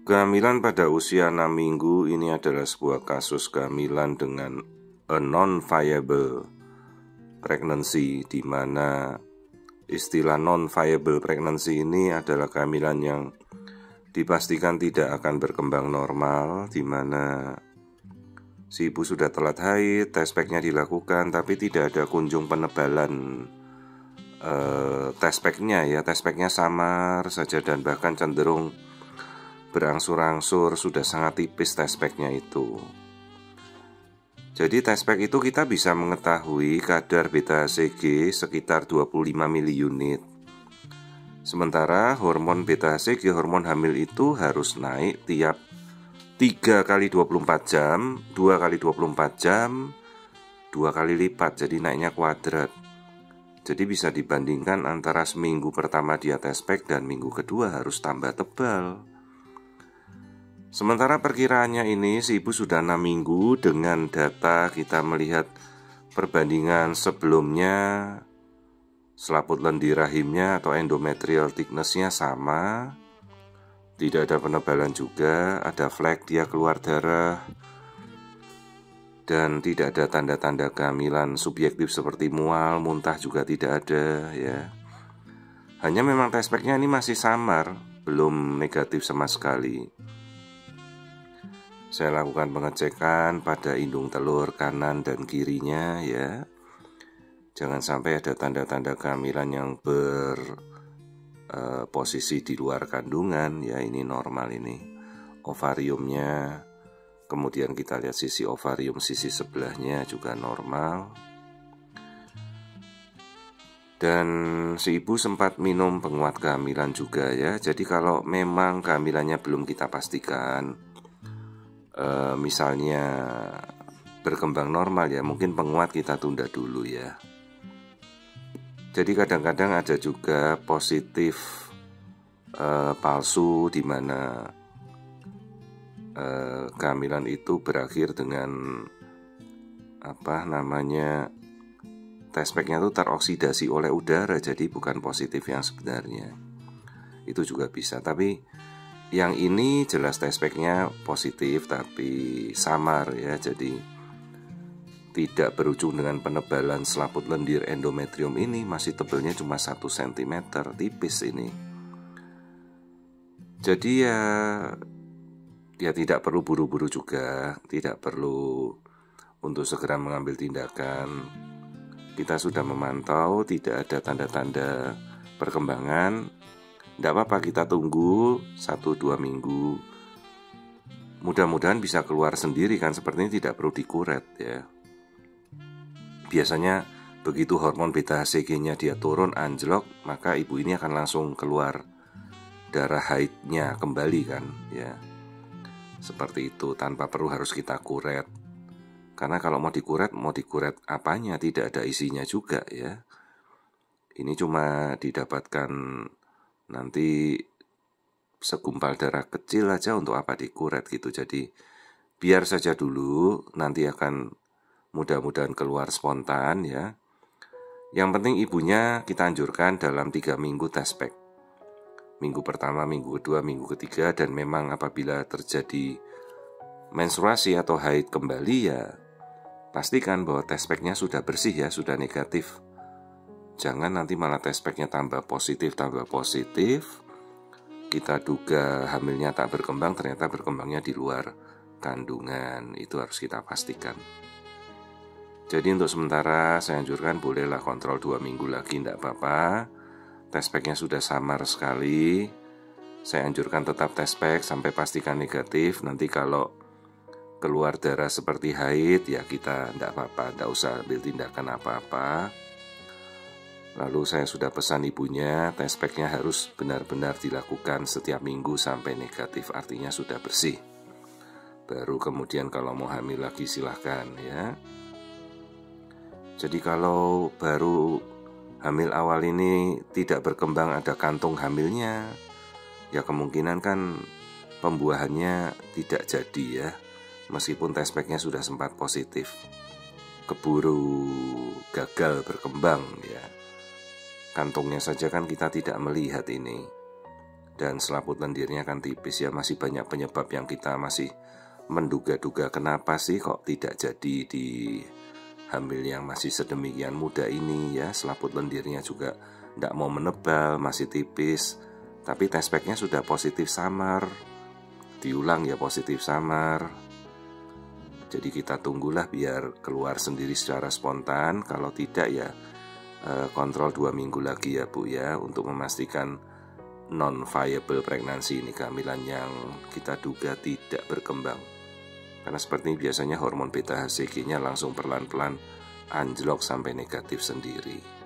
Kehamilan pada usia 6 minggu ini adalah sebuah kasus kehamilan dengan a non-viable pregnancy, di mana istilah non-viable pregnancy ini adalah kehamilan yang dipastikan tidak akan berkembang normal, di mana si ibu sudah telat haid, test pack-nya dilakukan, tapi tidak ada kunjung penebalan test pack-nya ya. Test pack-nya samar saja dan bahkan cenderung berangsur-angsur, sudah sangat tipis test pack-nya itu. Jadi test pack itu kita bisa mengetahui kadar beta-HCG sekitar 25 miliunit. Sementara hormon beta-HCG, hormon hamil itu harus naik tiap 3 kali 24 jam, 2 kali 24 jam, 2 kali lipat, jadi naiknya kuadrat. Jadi bisa dibandingkan antara seminggu pertama dia test pack dan minggu kedua harus tambah tebal. Sementara perkiraannya ini si ibu sudah 6 minggu. Dengan data kita melihat perbandingan sebelumnya, selaput lendir rahimnya atau endometrial thickness-nya sama, tidak ada penebalan juga, ada flek dia keluar darah, dan tidak ada tanda-tanda kehamilan subjektif seperti mual, muntah juga tidak ada ya. Hanya memang test pack-nya ini masih samar, belum negatif sama sekali. Saya lakukan pengecekan pada indung telur kanan dan kirinya ya. Jangan sampai ada tanda-tanda kehamilan yang berposisi di luar kandungan ya, ini normal ini. Ovariumnya, kemudian kita lihat sisi ovarium sisi sebelahnya juga normal. Dan si ibu sempat minum penguat kehamilan juga ya. Jadi kalau memang kehamilannya belum kita pastikan, misalnya berkembang normal ya, mungkin penguat kita tunda dulu ya. Jadi kadang-kadang ada juga positif palsu, di mana kehamilan itu berakhir dengan test pack-nya itu teroksidasi oleh udara, jadi bukan positif yang sebenarnya. Itu juga bisa, tapi yang ini jelas test pack-nya positif tapi samar ya, jadi tidak berujung dengan penebalan selaput lendir endometrium ini, masih tebalnya cuma 1 cm, tipis ini. Jadi ya tidak perlu buru-buru juga, tidak perlu untuk segera mengambil tindakan. Kita sudah memantau tidak ada tanda-tanda perkembangan, tidak apa-apa, kita tunggu 1-2 minggu. Mudah-mudahan bisa keluar sendiri kan, seperti ini tidak perlu dikuret ya. Biasanya begitu hormon beta-HCG-nya dia turun anjlok, maka ibu ini akan langsung keluar darah haidnya kembali kan ya. Seperti itu, tanpa perlu harus kita kuret. Karena kalau mau dikuret apanya, tidak ada isinya juga ya. Ini cuma didapatkan nanti segumpal darah kecil aja, untuk apa dikuret gitu. Jadi biar saja dulu, nanti akan mudah-mudahan keluar spontan ya. Yang penting ibunya kita anjurkan dalam 3 minggu test pack. Minggu pertama, minggu kedua, minggu ketiga. Dan memang apabila terjadi menstruasi atau haid kembali ya, pastikan bahwa test pack-nya sudah bersih ya, sudah negatif. Jangan nanti malah test pack-nya tambah positif. Kita duga hamilnya tak berkembang, ternyata berkembangnya di luar kandungan. Itu harus kita pastikan. Jadi untuk sementara saya anjurkan bolehlah kontrol 2 minggu lagi, tidak apa-apa. Test pack-nya sudah samar sekali, saya anjurkan tetap test pack sampai pastikan negatif. Nanti kalau keluar darah seperti haid ya kita tidak apa-apa, tidak usah ambil tindakan apa-apa. Lalu saya sudah pesan ibunya, test pack-nya harus benar-benar dilakukan setiap minggu sampai negatif, artinya sudah bersih. Baru kemudian kalau mau hamil lagi silahkan ya. Jadi kalau baru hamil awal ini tidak berkembang, ada kantung hamilnya, ya kemungkinan kan pembuahannya tidak jadi ya. Meskipun test pack-nya sudah sempat positif, keburu gagal berkembang ya. Kantungnya saja kan kita tidak melihat ini. dan selaput lendirnya kan tipis ya. Masih banyak penyebab yang kita masih menduga-duga kenapa sih kok tidak jadi di hamil yang masih sedemikian muda ini ya. Selaput lendirnya juga tidak mau menebal, masih tipis, tapi test packnya sudah positif samar. Diulang ya, positif samar. Jadi kita tunggulah biar keluar sendiri secara spontan. Kalau tidak ya kontrol 2 minggu lagi ya Bu ya, untuk memastikan non-viable pregnancy ini, kehamilan yang kita duga tidak berkembang. Karena seperti biasanya hormon beta HCG-nya langsung pelan-pelan anjlok sampai negatif sendiri.